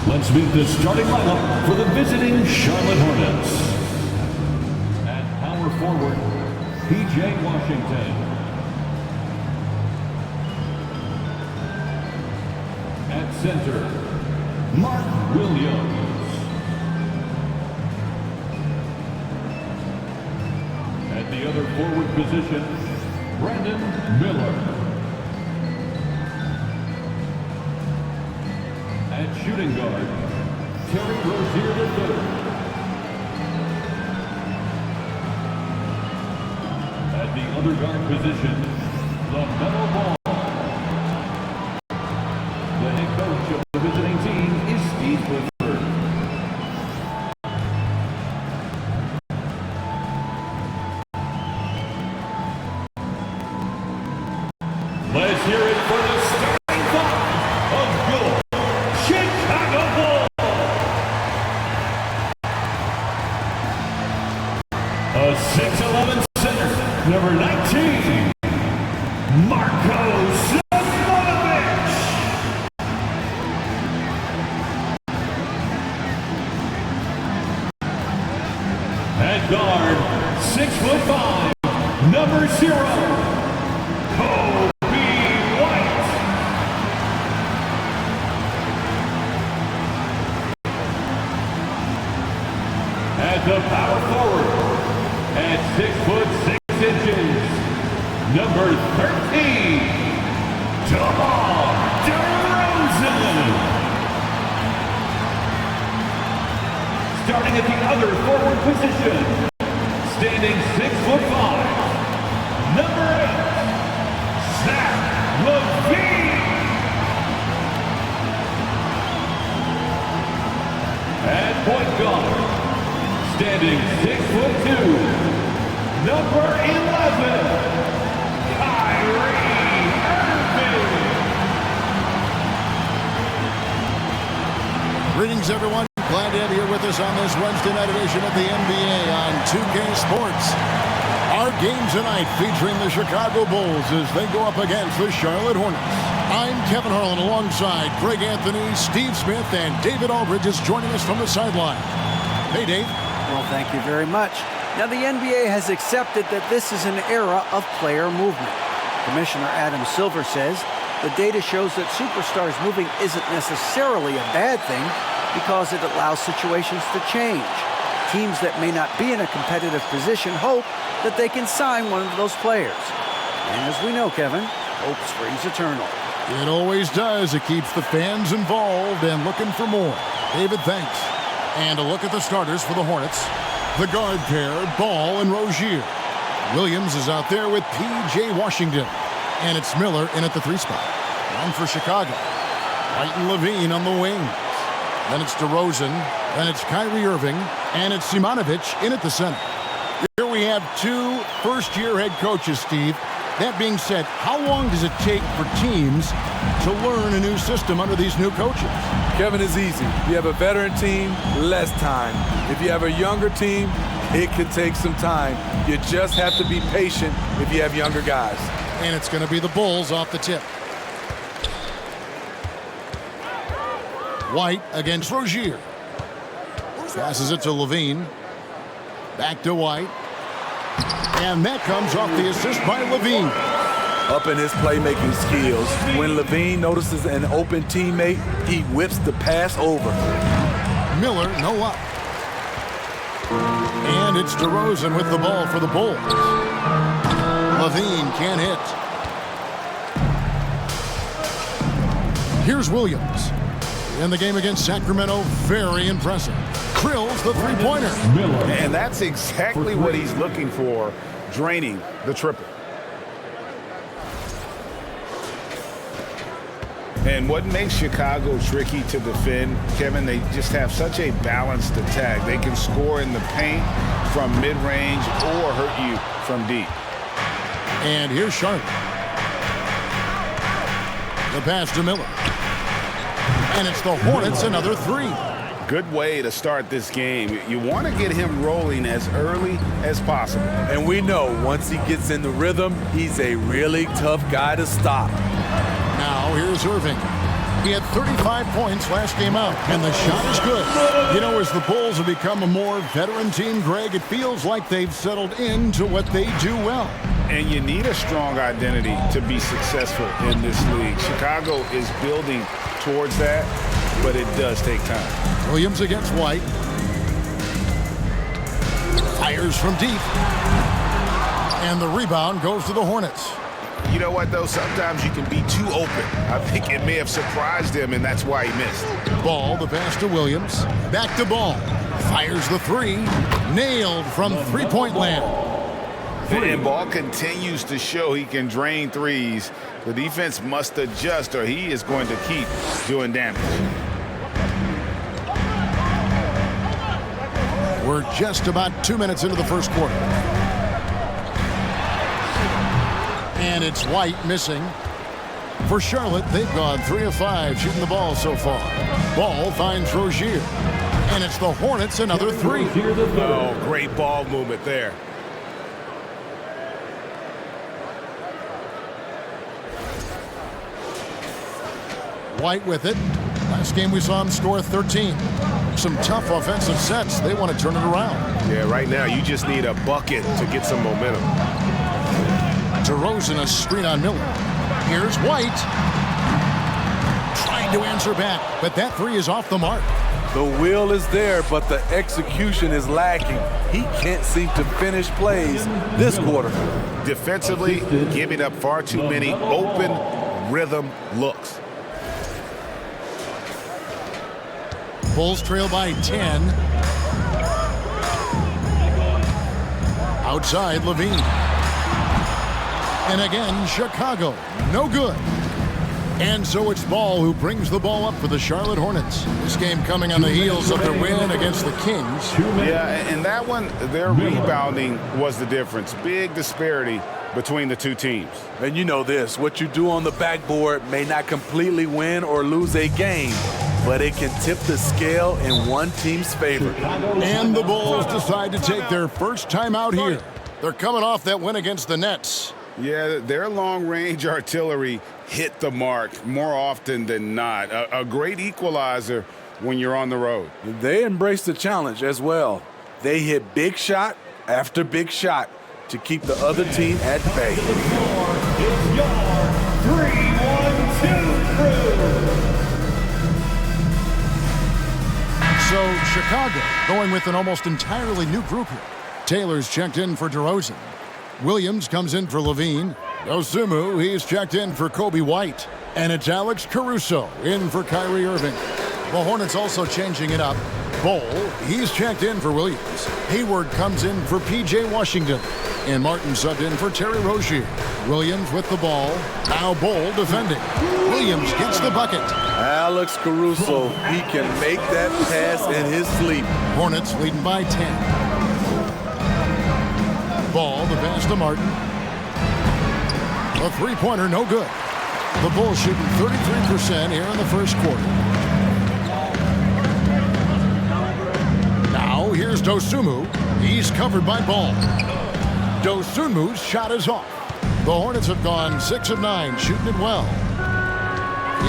Let's meet the starting lineup for the visiting Charlotte Hornets. At power forward, P.J. Washington. At center, Mark Williams. At the other forward position, Brandon Miller. At shooting guard, Terry Rozier III. At the other guard position, LaMelo Ball. The head coach of the visiting team is Steve Clifford. Let's hear it for the starting five of your Chicago Bulls. A 6'11" center, number 19, Marko Simonovic. At guard, 6'5", number 0, Kobe White. At the power forward, at 6'6", number 13, DeMar DeRozan. Starting at the other forward position, standing 6'5", number 8, Zach LaVine. At point guard, standing 6'2", number 11, Kyrie Irving. Greetings, everyone. Glad to have you here with us on this Wednesday night edition of the NBA on 2K Sports. Our game tonight featuring the Chicago Bulls as they go up against the Charlotte Hornets. I'm Kevin Harlan alongside Greg Anthony, Steve Smith, and David Aldridge is joining us from the sideline. Hey, Dave. Well, thank you very much. Now, the NBA has accepted that this is an era of player movement. Commissioner Adam Silver says the data shows that superstars moving isn't necessarily a bad thing because it allows situations to change. Teams that may not be in a competitive position hope that they can sign one of those players. And as we know, Kevin, hope springs eternal. It always does. It keeps the fans involved and looking for more. David, thanks. And a look at the starters for the Hornets. The guard pair, Ball and Rozier. Williams is out there with P.J. Washington. And it's Miller in at the 3 spot. On for Chicago. White and LaVine on the wing. Then it's DeRozan. Then it's Kyrie Irving. And it's Simonovic in at the center. Here we have 2 first-year head coaches, Steve. That being said, how long does it take for teams to learn a new system under these new coaches? Kevin, is easy. If you have a veteran team, less time. If you have a younger team, it could take some time. You just have to be patient if you have younger guys. And it's going to be the Bulls off the tip. White against Rozier. Passes it to LaVine. Back to White. And that comes off the assist by LaVine. Up in his playmaking skills, when LaVine notices an open teammate, he whips the pass over. Miller, no up. And it's DeRozan with the ball for the Bulls. LaVine can't hit. Here's Williams. In the game against Sacramento, very impressive. Drills the three-pointer. And that's exactly what he's looking for, draining the triple. And what makes Chicago tricky to defend, Kevin, they just have such a balanced attack. They can score in the paint from mid-range or hurt you from deep. And here's Charlotte. The pass to Miller. And it's the Hornets, another 3. Good way to start this game. You want to get him rolling as early as possible. And we know once he gets in the rhythm, he's a really tough guy to stop. Now here's Irving. He had 35 points last game out, and the shot is good. You know, as the Bulls have become a more veteran team, Greg, it feels like they've settled into what they do well. And you need a strong identity to be successful in this league. Chicago is building towards that, but it does take time. Williams against White. Fires from deep. And the rebound goes to the Hornets. You know what, though? Sometimes you can be too open. I think it may have surprised him, and that's why he missed. Ball, the pass to Williams. Back to Ball. Fires the three. Nailed from three-point land. And Ball continues to show he can drain threes. The defense must adjust, or he is going to keep doing damage. We're just about 2 minutes into the first quarter. And it's White missing. For Charlotte, they've gone 3 of 5 shooting the ball so far. Ball finds Rozier. And it's the Hornets another three. Oh, great ball movement there. White with it. Last game we saw him score 13. Some tough offensive sets. They want to turn it around. Yeah, right now you just need a bucket to get some momentum. DeRozan a screen on Miller. Here's White. Trying to answer back, but that three is off the mark. The will is there, but the execution is lacking. He can't seem to finish plays this quarter. Defensively, giving up far too many open rhythm looks. Bulls trail by 10. Outside, Levine. And again, Chicago. No good. And so it's Ball who brings the ball up for the Charlotte Hornets. This game coming on the heels of their win against the Kings. Yeah, and that one, their rebounding was the difference. Big disparity between the two teams. And you know this, what you do on the backboard may not completely win or lose a game, but it can tip the scale in one team's favor. And the Bulls decide to take their first time out here. They're coming off that win against the Nets. Yeah, their long-range artillery hit the mark more often than not. A great equalizer when you're on the road. They embrace the challenge as well. They hit big shot after big shot to keep the other team at bay. It's your 3-1-2 crew. So Chicago going with an almost entirely new group here. Taylor's checked in for DeRozan. Williams comes in for Levine. Dosunmu, he's checked in for Kobe White. And it's Alex Caruso in for Kyrie Irving. The Hornets also changing it up. Bol, he's checked in for Williams. Hayward comes in for P.J. Washington. And Martin subbed in for Terry Rozier. Williams with the ball. Now Bol defending. Williams gets the bucket. Alex Caruso, he can make that pass in his sleep. Hornets leading by 10. Ball, the pass to Martin. A three-pointer, no good. The Bulls shooting 33% here in the first quarter. Now here's Dosunmu. He's covered by Ball. Dosunmu's shot is off. The Hornets have gone 6 of 9, shooting it well.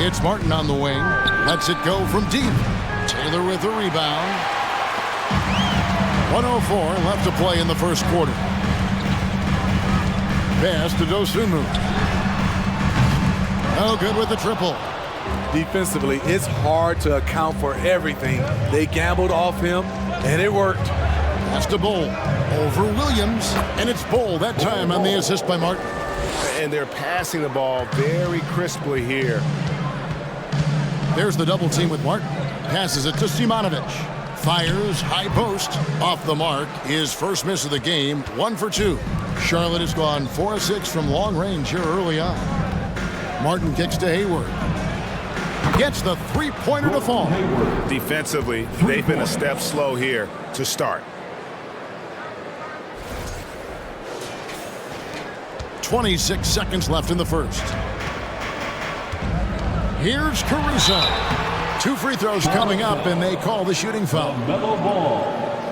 It's Martin on the wing. Lets it go from deep. Taylor with the rebound. 1:04 left to play in the first quarter. Pass to Dosunmu. No good with the triple. Defensively, it's hard to account for everything. They gambled off him, and it worked. Pass to Bol. Over Williams. And it's Bol that time on the assist by Martin. And they're passing the ball very crisply here. There's the double team with Martin. Passes it to Simonovic. Fires, high post. Off the mark. His first miss of the game, 1 for 2. Charlotte has gone 4 of 6 from long range here early on. Martin kicks to Hayward. Gets the three-pointer to fall. Defensively, they've been a step slow here to start. 26 seconds left in the first. Here's Caruso. 2 free throws coming up, and they call the shooting foul. Mellow ball.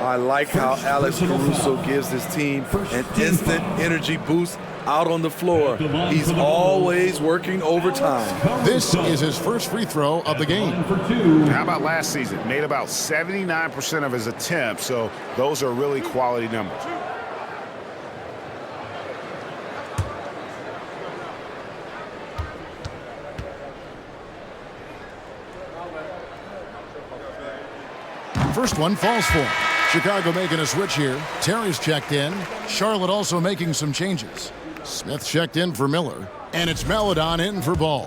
I like how Alex Caruso gives his team an instant energy boost out on the floor. He's always working overtime. This is his first free throw of the game. How about last season? Made about 79% of his attempts, so those are really quality numbers. First one falls for him. Chicago making a switch here. Terry's checked in. Charlotte also making some changes. Smith checked in for Miller. And it's Maledon in for Ball.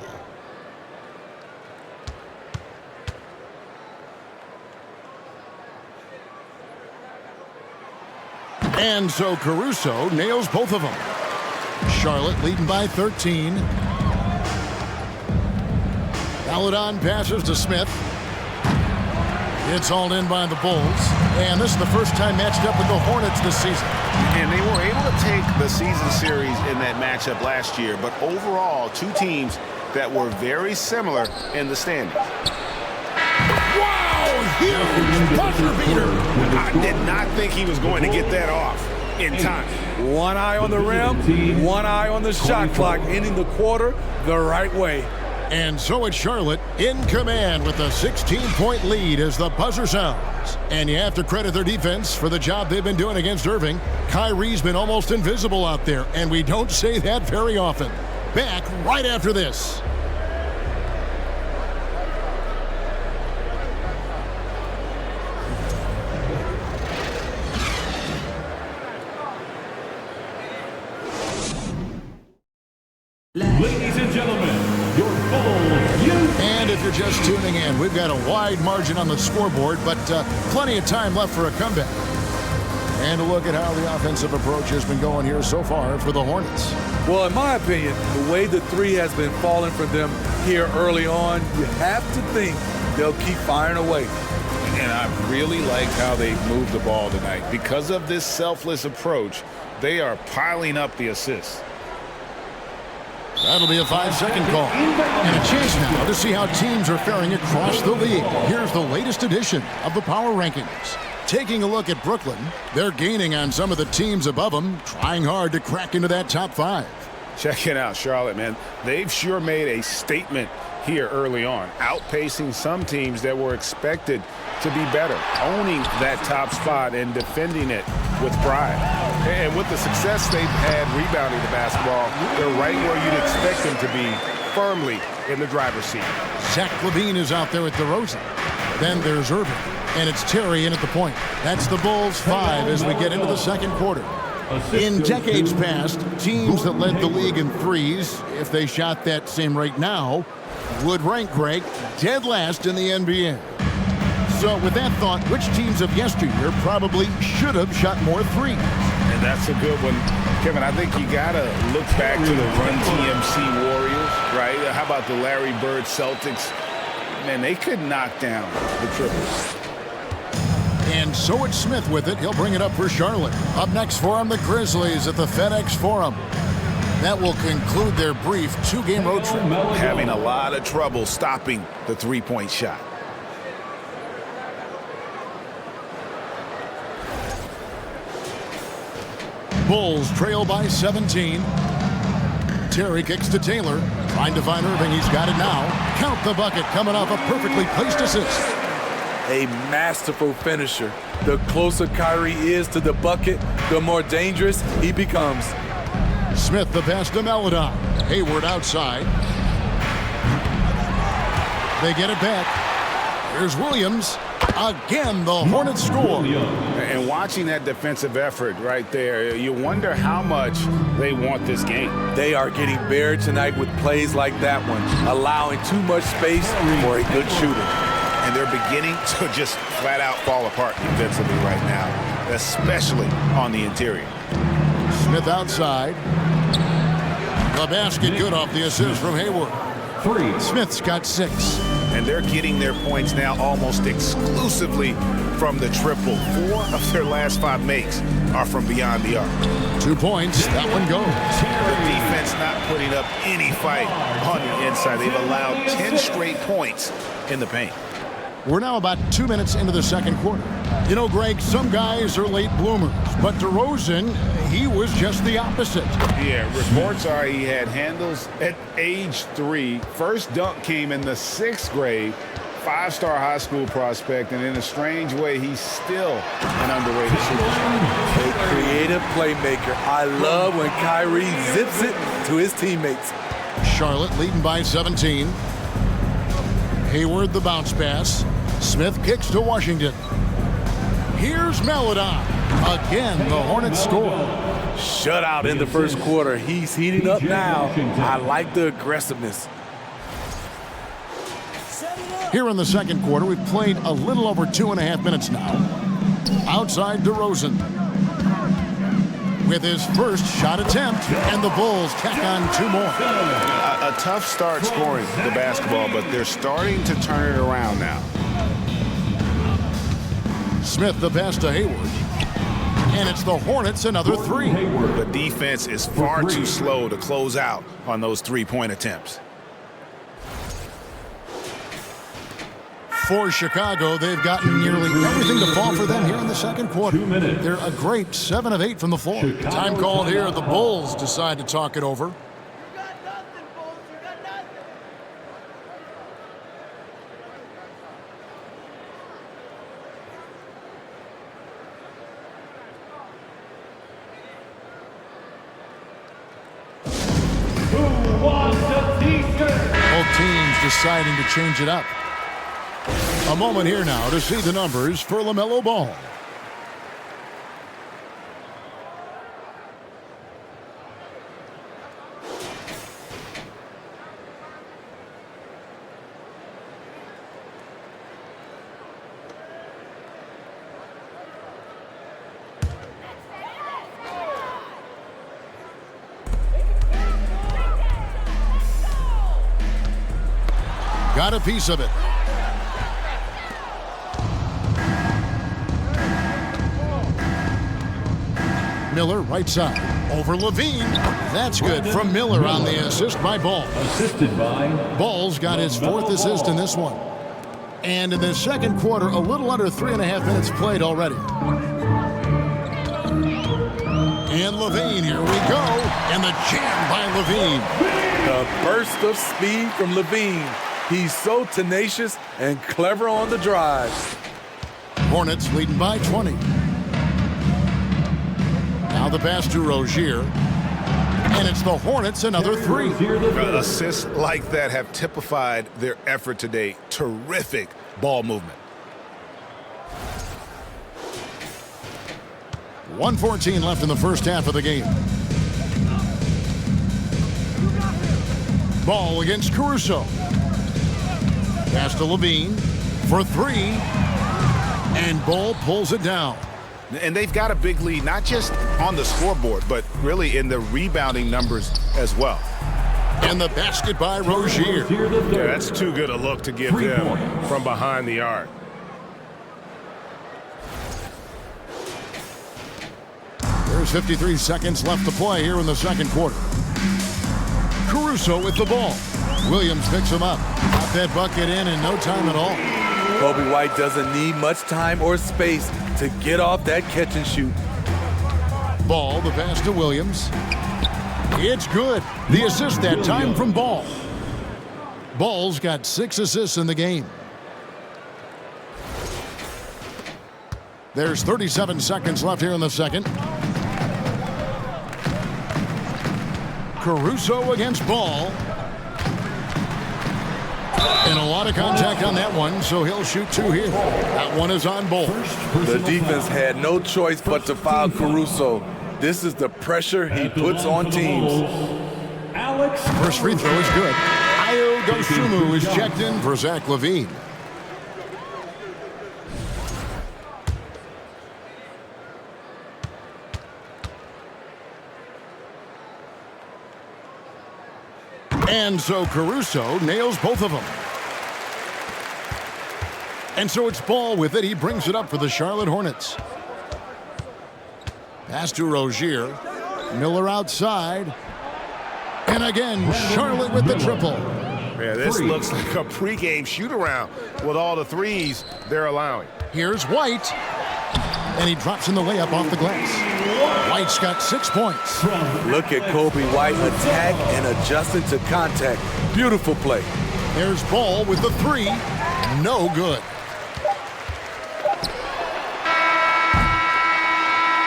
And so Caruso nails both of them. Charlotte leading by 13. Maledon passes to Smith. It's hauled in by the Bulls. And this is the first time matched up with the Hornets this season. And they were able to take the season series in that matchup last year. But overall, two teams that were very similar in the standings. Wow! Huge buzzer beater. I did not think he was going to get that off in time. One eye on the rim, one eye on the shot clock, ending the quarter the right way. And so it's Charlotte in command with a 16-point lead as the buzzer sounds. And you have to credit their defense for the job they've been doing against Irving. Kyrie's been almost invisible out there, and we don't say that very often. Back right after this. Ladies and gentlemen, your Bulls youth. And if you're just tuning in, we've got a wide margin on the scoreboard, but plenty of time left for a comeback. And a look at how the offensive approach has been going here so far for the Hornets. Well, in my opinion, the way the three has been falling for them here early on, you have to think they'll keep firing away. And I really like how they moved the ball tonight. Because of this selfless approach, they are piling up the assists. That'll be a 5-second call. And a chance now to see how teams are faring across the league. Here's the latest edition of the Power Rankings. Taking a look at Brooklyn, they're gaining on some of the teams above them, trying hard to crack into that top 5. Check it out, Charlotte, man. They've sure made a statement here early on, outpacing some teams that were expected to be better, owning that top spot and defending it with pride. And with the success they've had rebounding the basketball, they're right where you'd expect them to be, firmly in the driver's seat. Zach LaVine is out there at DeRozan. Then there's Irving, and it's Terry in at the point. That's the Bulls 5 as we get into the second quarter. In decades past, teams that led the league in threes, if they shot that same rate now, would rank, Greg, dead last in the NBA. So with that thought, which teams of yesteryear probably should have shot more threes? And that's a good one. Kevin, I think you got to look back to the Run TMC Warriors, right? How about the Larry Bird Celtics? Man, they could knock down the triples. And so it's Smith with it. He'll bring it up for Charlotte. Up next for him, the Grizzlies at the FedEx Forum. That will conclude their brief 2-game road trip. Having a lot of trouble stopping the three-point shot. Bulls trail by 17. Terry kicks to Taylor. Trying to find Irving. He's got it now. Count the bucket coming off a perfectly placed assist. A masterful finisher. The closer Kyrie is to the bucket, the more dangerous he becomes. Smith the pass to Maledon. Hayward outside. They get it back. Here's Williams. Again, the Hornets score. And watching that defensive effort right there, you wonder how much they want this game. They are getting buried tonight with plays like that one, allowing too much space for a good shooter. And they're beginning to just flat out fall apart defensively right now, especially on the interior. Smith outside. The basket good off the assist from Hayward. Smith's got 6. And they're getting their points now almost exclusively from the triple. 4 of their last 5 makes are from beyond the arc. 2 points. That one goes. The defense not putting up any fight on the inside. They've allowed 10 straight points in the paint. We're now about 2 minutes into the second quarter. You know, Greg, some guys are late bloomers, but DeRozan, he was just the opposite. Yeah, reports are he had handles at age 3. First dunk came in the 6th grade. 5-star high school prospect, and in a strange way, he's still an underrated superstar. A creative playmaker. I love when Kyrie zips it to his teammates. Charlotte leading by 17. Hayward the bounce pass. Smith kicks to Washington. Here's Maladon. Again, the Hornets score. Shutout in the first quarter. He's heating up now. I like the aggressiveness. Here in the second quarter, we've played a little over 2.5 minutes now. Outside DeRozan with his first shot attempt, and the Bulls tack on 2 more. A tough start scoring the basketball, but they're starting to turn it around now. Smith the pass to Hayward. And it's the Hornets another 3. The defense is far too slow to close out on those 3-point attempts. For Chicago, they've gotten nearly everything to fall for them here in the second quarter. 2 minutes. They're a great 7 of 8 from the floor. Chicago Time called here. The Bulls decide to talk it over. Both teams deciding to change it up. A moment here now to see the numbers for LaMelo Ball. Got a piece of it. Miller right side over Levine. That's good from Miller on the assist by Ball. Assisted by Ball's got his 4th assist in this one. And in the second quarter, a little under 3.5 minutes played already. And Levine, here we go. And the jam by Levine. The burst of speed from Levine. He's so tenacious and clever on the drive. Hornets leading by 20. Now the pass to Rozier. And it's the Hornets another 3. Assists like that have typified their effort today. Terrific ball movement. 1:14 left in the first half of the game. Ball against Caruso. Pass to Levine for 3. And Ball pulls it down. And they've got a big lead, not just on the scoreboard, but really in the rebounding numbers as well. And the basket by Rozier. Yeah, that's too good a look to give them from behind the arc. There's 53 seconds left to play here in the second quarter. Caruso with the ball. Williams picks him up. Got that bucket in no time at all. Kobe White doesn't need much time or space to get off that catch and shoot. Ball, the pass to Williams. It's good. The assist that time from Ball. Ball's got 6 assists in the game. There's 37 seconds left here in the second. Caruso against Ball. And a lot of contact on that one, so he'll shoot 2 here. That one is on Ball. The defense had no choice but to foul Caruso. This is the pressure he puts on teams. First free throw is good. Ayo Dosunmu is checked in for Zach LaVine. And so Caruso nails both of them. And so it's Ball with it. He brings it up for the Charlotte Hornets. Pass to Rozier. Miller outside. And again, Charlotte with the triple. Yeah, this looks like a pregame shoot-around with all the threes they're allowing. Here's White. And he drops in the layup off the glass. White's got 6 points. Look at Kobe White attack and adjusting to contact. Beautiful play. There's Ball with the 3. No good.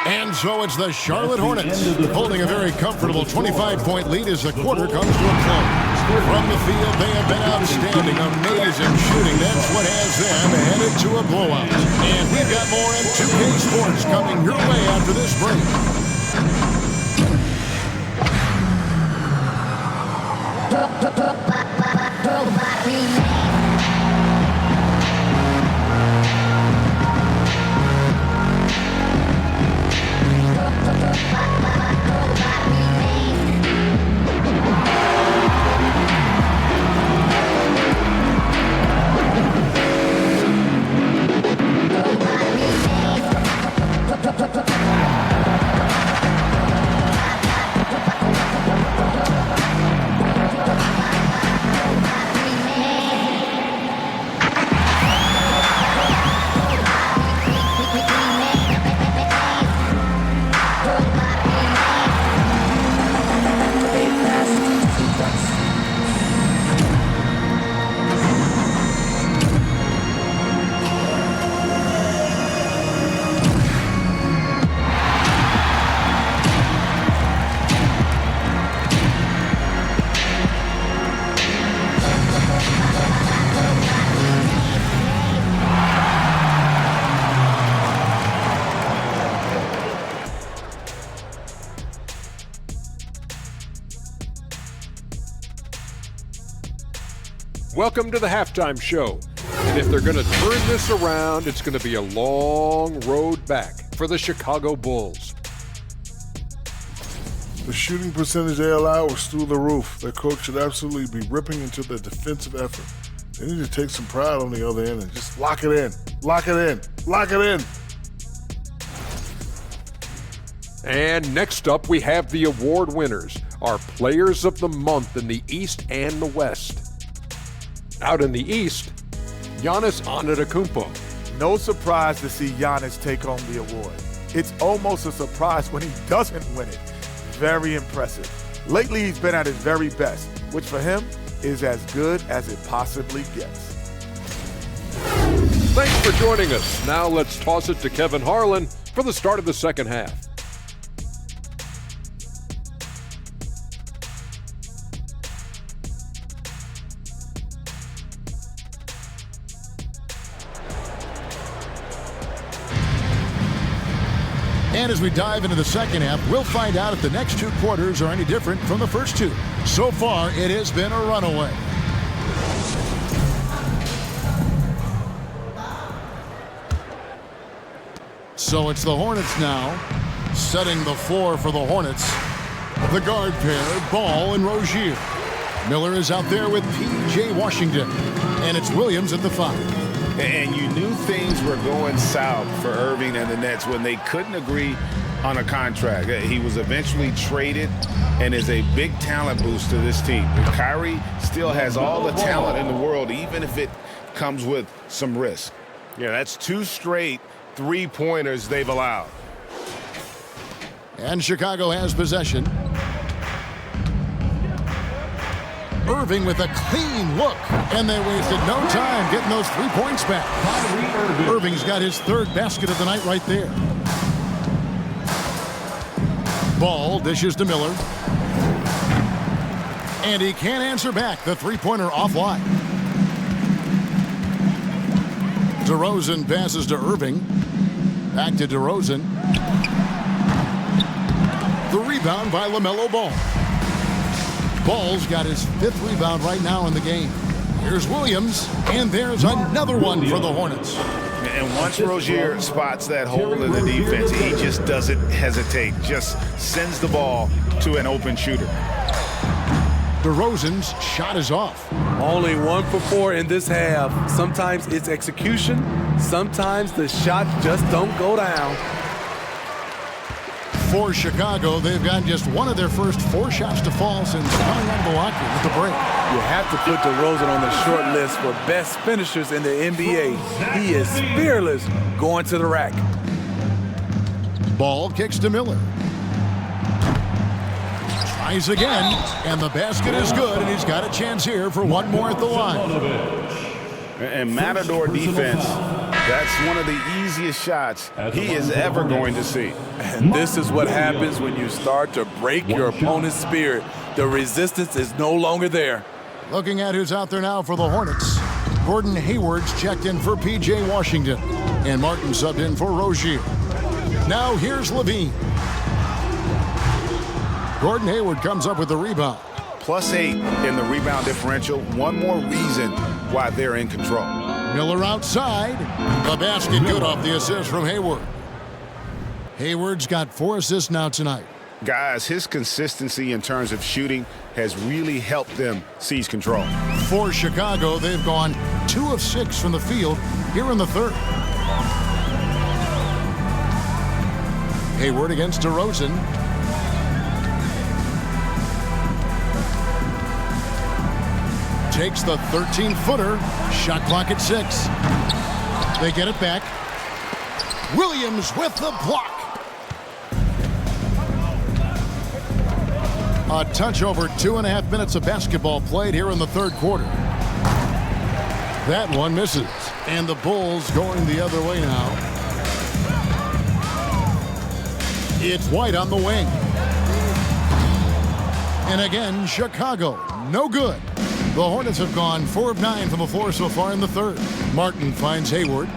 And so it's the Charlotte Hornets holding a very comfortable 25-point lead as the quarter comes to a close. From the field, they have been outstanding, amazing shooting. That's what has them headed to a blowout. And we've got more M2K Sports coming your way after this break. Welcome to the halftime show. And if they're going to turn this around, it's going to be a long road back for the Chicago Bulls. The shooting percentage they allow was through the roof. Their coach should absolutely be ripping into their defensive effort. They need to take some pride on the other end and just lock it in. Lock it in. Lock it in. And next up, we have the award winners, our players of the month in the East and the West. Out in the East, Giannis Antetokounmpo. No surprise to see Giannis take home the award. It's almost a surprise when he doesn't win it. Very impressive. Lately, he's been at his very best, which for him is as good as it possibly gets. Thanks for joining us. Now let's toss it to Kevin Harlan for the start of the second half. And as we dive into the second half, we'll find out if the next 2 quarters are any different from the first 2. So far, it has been a runaway. So it's the Hornets now, setting the floor for the Hornets. The guard pair, Ball and Rozier. Miller is out there with P.J. Washington. And it's Williams at the 5. And you knew things were going south for Irving and the Nets when they couldn't agree on a contract. He was eventually traded and is a big talent boost to this team. Kyrie still has all the talent in the world, even if it comes with some risk. Yeah, that's 2 straight 3-pointers they've allowed. And Chicago has possession. Irving with a clean look, and they wasted no time getting those 3 points back. Irving's got his 3rd basket of the night right there. Ball dishes to Miller. And he can't answer back. The 3-pointer offline. DeRozan passes to Irving. Back to DeRozan. The rebound by LaMelo Ball. Ball's got his 5th rebound right now in the game. Here's Williams, and there's another one for the Hornets. And once Rozier spots that hole in the defense, he just doesn't hesitate, just sends the ball to an open shooter. DeRozan's shot is off. Only 1 for 4 in this half. Sometimes it's execution. Sometimes the shots just don't go down. For Chicago, they've gotten just one of their first 4 shots to fall since coming out of the locker room at the break. You have to put DeRozan on the short list for best finishers in the NBA. He is fearless going to the rack. Ball kicks to Miller. Tries again, and the basket is good, and he's got a chance here for one more at the line. And Matador defense, that's one of the easiest shots he is ever going to see. And this is what happens when you start to break your opponent's spirit. The resistance is no longer there. Looking at who's out there now for the Hornets. Gordon Hayward's checked in for P.J. Washington, and Martin subbed in for Rozier. Now here's Levine. Gordon Hayward comes up with the rebound. +8 in the rebound differential. One more reason why they're in control. Miller outside. The basket good off the assist from Hayward. Hayward's got 4 assists now tonight. Guys, his consistency in terms of shooting has really helped them seize control. For Chicago, they've gone 2 of 6 from the field here in the third. Hayward against DeRozan. Takes the 13-footer. Shot clock at 6. They get it back. Williams with the block. A touch over 2.5 minutes of basketball played here in the third quarter. That one misses. And the Bulls going the other way now. It's White on the wing. And again, Chicago, no good. The Hornets have gone 4 of 9 from the floor so far in the third. Martin finds Hayward.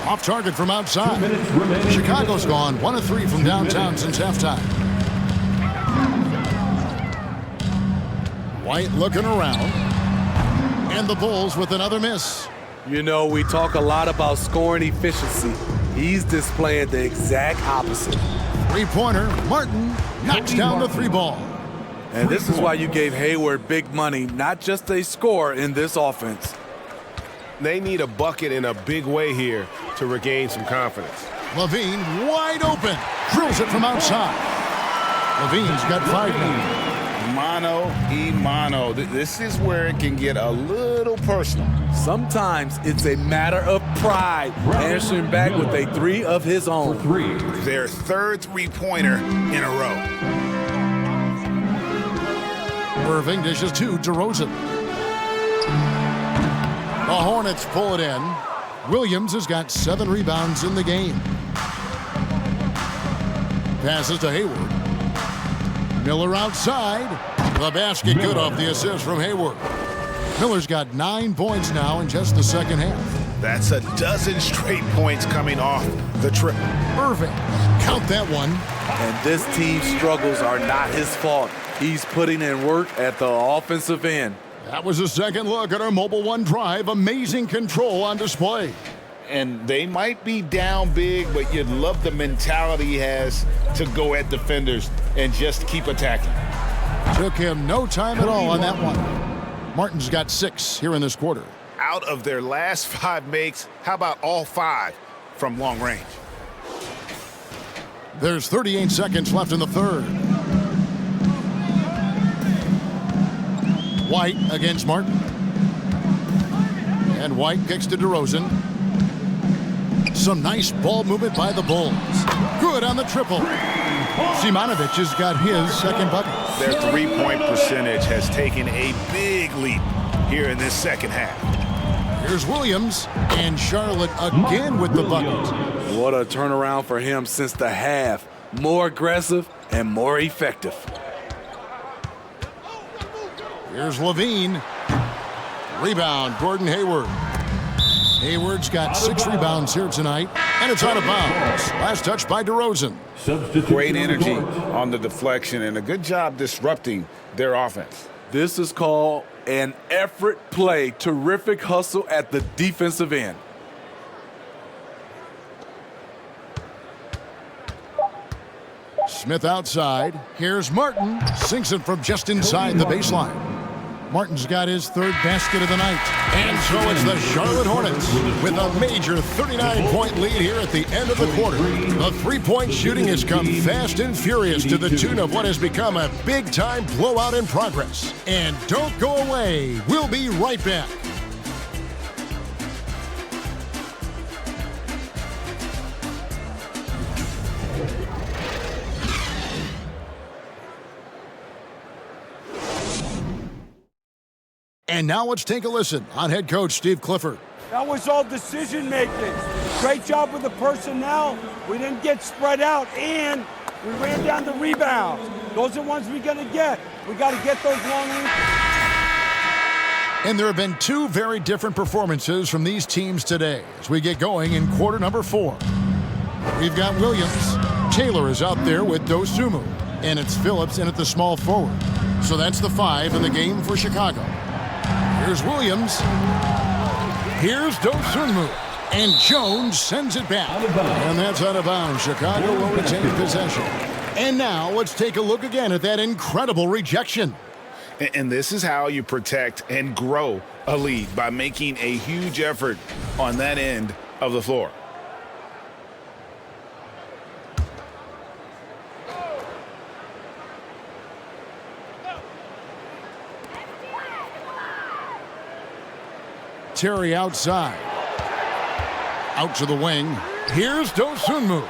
Off target from outside. Chicago's gone 1 of 3 from downtown since halftime. White looking around. And the Bulls with another miss. You know, we talk a lot about scoring efficiency. He's displaying the exact opposite. Three-pointer. Martin knocks down the 3-ball. And this is why you gave Hayward big money, not just a score in this offense. They need a bucket in a big way here to regain some confidence. Levine wide open. Drills it from outside. Levine's got 5 now. Mano y mano. This is where it can get a little personal. Sometimes it's a matter of pride, answering back with a 3 of his own. Their third three-pointer in a row. Irving dishes to DeRozan. The Hornets pull it in. Williams has got 7 rebounds in the game. Passes to Hayward. Miller outside. The basket good off the assist from Hayward. Miller's got 9 points now in just the second half. That's a dozen straight points coming off the trip. Irving, count that one. And this team's struggles are not his fault. He's putting in work at the offensive end. That was a second look at our Mobile One drive. Amazing control on display. And they might be down big, but you'd love the mentality he has to go at defenders and just keep attacking. Took him no time at all on that one. Martin's got 6 here in this quarter. Out of their last 5 makes, how about all 5 from long range? There's 38 seconds left in the third. White against Martin. And White kicks to DeRozan. Some nice ball movement by the Bulls. Good on the triple. Simonovic has got his second bucket. Their three-point percentage has taken a big leap here in this second half. Here's Williams, and Charlotte again with the bucket. What a turnaround for him since the half. More aggressive and more effective. Here's Levine. Rebound, Gordon Hayward. Hayward's got 6 rebounds here tonight, and it's out of bounds. Last touch by DeRozan. Great energy on the deflection and a good job disrupting their offense. This is called an effort play. Terrific hustle at the defensive end. Smith outside. Here's Martin. Sinks it from just inside the baseline. Martin's got his third basket of the night. And so it's the Charlotte Hornets with a major 39-point lead here at the end of the quarter. The three-point shooting has come fast and furious to the tune of what has become a big-time blowout in progress. And don't go away. We'll be right back. And now let's take a listen on head coach Steve Clifford. That was all decision making. Great job with the personnel. We didn't get spread out, and we ran down the rebounds. Those are ones we're going to get. We got to get those long rebounds. And there have been two very different performances from these teams today as we get going in quarter number 4. We've got Williams. Taylor is out there with Dosunmu, and it's Phillips in at the small forward. So that's the 5 in the game for Chicago. Here's Williams. Here's Dosunmu. And Jones sends it back. And that's out of bounds. Chicago will retain possession. And now let's take a look again at that incredible rejection. And this is how you protect and grow a lead, by making a huge effort on that end of the floor. Terry outside. Out to the wing. Here's Dosunmu.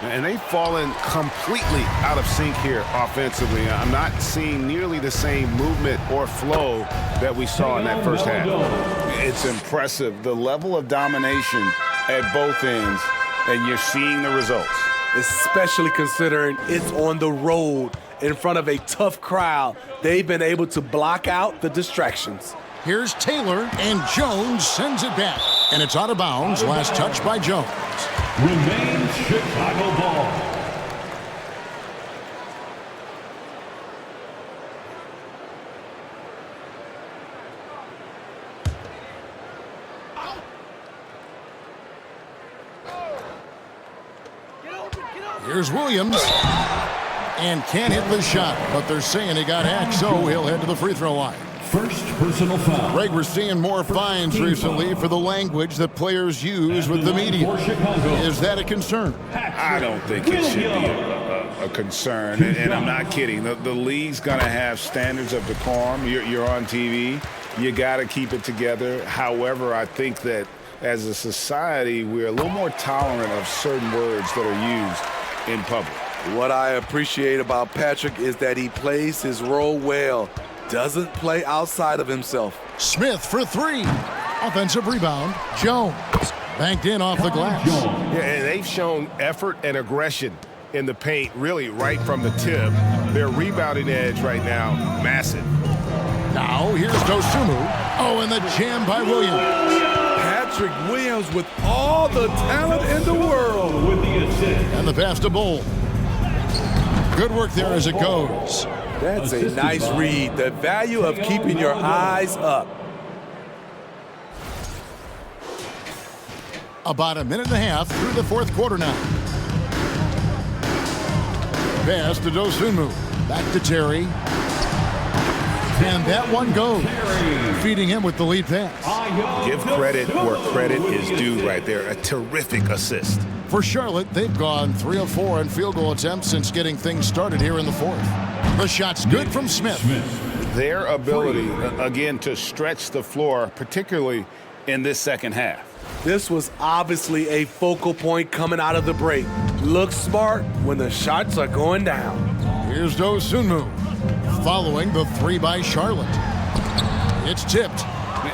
And they've fallen completely out of sync here offensively. I'm not seeing nearly the same movement or flow that we saw in that first half. It's impressive, the level of domination at both ends, and you're seeing the results. Especially considering it's on the road in front of a tough crowd. They've been able to block out the distractions. Here's Taylor, and Jones sends it back. And it's out of bounds. Last touch by Jones. Remains Chicago ball. Here's Williams. And can't hit the shot, but they're saying he got hacked, so he'll head to the free throw line. First personal foul. Greg, we're seeing more fines recently for the language that players use with the media. Is that a concern? I don't think it should be a concern, and I'm not kidding. The league's going to have standards of decorum. You're on TV. You got to keep it together. However, I think that as a society, we're a little more tolerant of certain words that are used in public. What I appreciate about Patrick is that he plays his role well. Doesn't play outside of himself. Smith for 3. Offensive rebound. Jones. Banked in off the glass. Yeah, and they've shown effort and aggression in the paint, really right from the tip. Their rebounding edge right now, massive. Now here's Dosunmu. Oh, and the jam by Williams. Patrick Williams with all the talent in the world. With the assist. And the pass to Bull. Good work there as it goes. That's a nice read. The value of keeping your eyes up. About a minute and a half through the fourth quarter now. Pass to Dosunmu. Back to Terry. And that one goes. Feeding him with the lead pass. Give credit where credit is due right there. A terrific assist. For Charlotte, they've gone 3 of 4 on field goal attempts since getting things started here in the fourth. The shot's good from Smith. Their ability, again, to stretch the floor, particularly in this second half. This was obviously a focal point coming out of the break. Look smart when the shots are going down. Here's Dosunmu, following the 3 by Charlotte. It's tipped.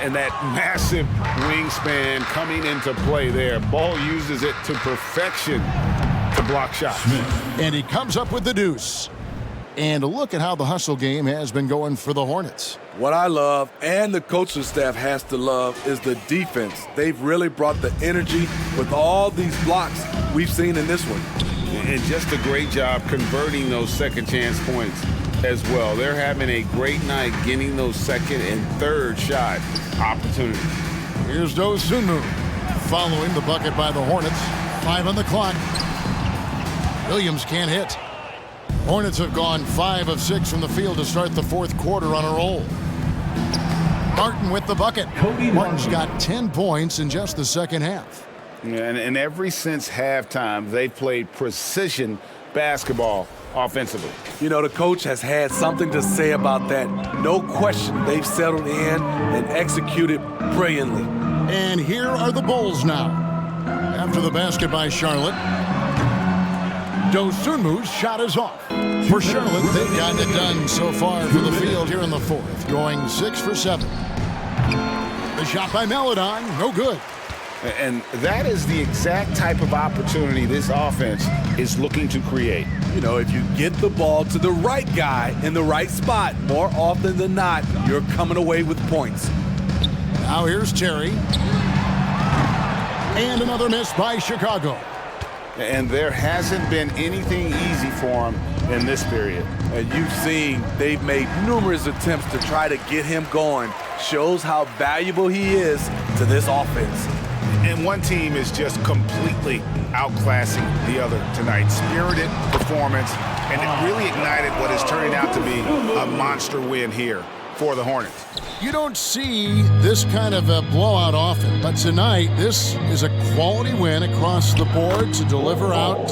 And that massive wingspan coming into play there. Ball uses it to perfection to block shots. And he comes up with the deuce. And look at how the hustle game has been going for the Hornets. What I love, and the coaching staff has to love, is the defense. They've really brought the energy with all these blocks we've seen in this one. And just a great job converting those second chance points as well. They're having a great night getting those second and third shot opportunities. Here's Dosunmu, following the bucket by the Hornets. 5 on the clock. Williams can't hit. Hornets have gone 5 of 6 from the field to start the fourth quarter on a roll. Martin with the bucket. Martin's got 10 points in just the second half. And ever since halftime, they've played precision basketball offensively. You know, the coach has had something to say about that. No question, they've settled in and executed brilliantly. And here are the Bulls now. After the basket by Charlotte, Dosunmu's shot is off. For Charlotte, they've gotten it done so far for the field here in the fourth, going 6 for 7. The shot by Maledon, no good. And that is the exact type of opportunity this offense is looking to create. You know, if you get the ball to the right guy in the right spot, more often than not, you're coming away with points. Now here's Terry. And another miss by Chicago. And there hasn't been anything easy for him in this period. And you've seen they've made numerous attempts to try to get him going. Shows how valuable he is to this offense. And one team is just completely outclassing the other tonight. Spirited performance, and it really ignited what is turning out to be a monster win here for the Hornets. You don't see this kind of a blowout often, but tonight this is a quality win across the board to deliver out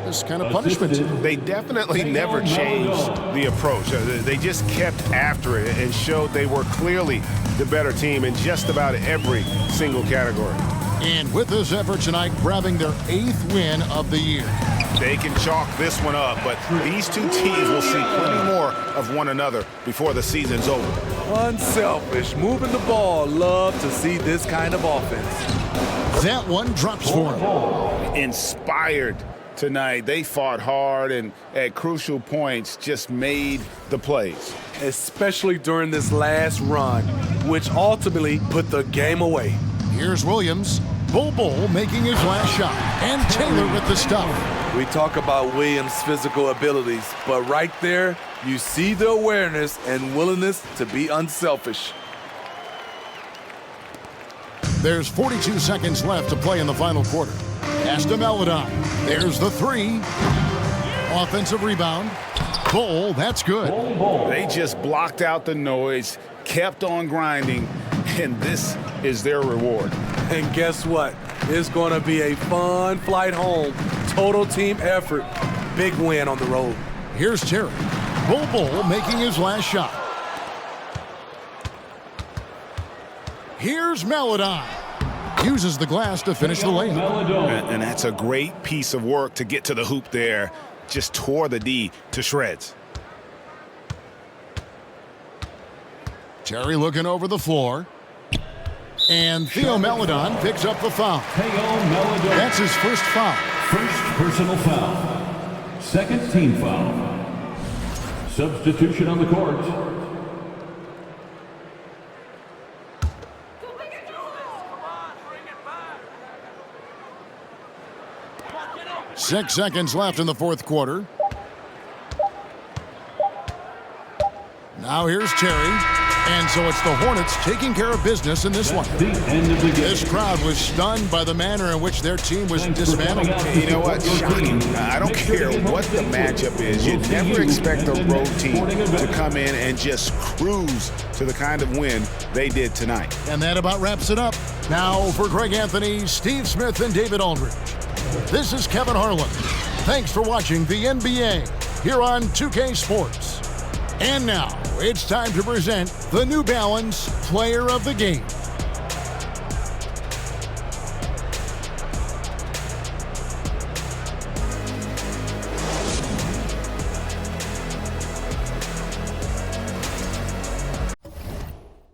this kind of punishment. They definitely never changed the approach. They just kept after it and showed they were clearly the better team in just about every single category. And with this effort tonight, grabbing their 8th win of the year. They can chalk this one up, but these two teams will see plenty more of one another before the season's over. Unselfish, moving the ball. Love to see this kind of offense. That one drops for him. Inspired tonight. They fought hard and at crucial points just made the plays. Especially during this last run, which ultimately put the game away. Here's Williams. Bull making his last shot. And Taylor with the stop. We talk about Williams' physical abilities, but right there, you see the awareness and willingness to be unselfish. There's 42 seconds left to play in the final quarter. Pass to Maledon. There's the 3. Offensive rebound. Bull, that's good. They just blocked out the noise, kept on grinding, and this is their reward. And guess what? It's going to be a fun flight home. Total team effort. Big win on the road. Here's Terry. Bull making his last shot. Here's Maledon. Uses the glass to finish the layup. And that's a great piece of work to get to the hoop there. Just tore the D to shreds. Terry looking over the floor. And Theo Maledon picks up the foul. That's his first foul. First personal foul. Second team foul. Substitution on the court. 6 seconds left in the fourth quarter. Now here's Terry. And so it's the Hornets taking care of business in this one. The end of the game. This crowd was stunned by the manner in which their team was dismantled. You know what? Shocking. I don't care what the matchup is. You never expect a road team to come in and just cruise to the kind of win they did tonight. And that about wraps it up. Now for Greg Anthony, Steve Smith, and David Aldridge, this is Kevin Harlan. Thanks for watching the NBA here on 2K Sports. And now, it's time to present the New Balance Player of the Game.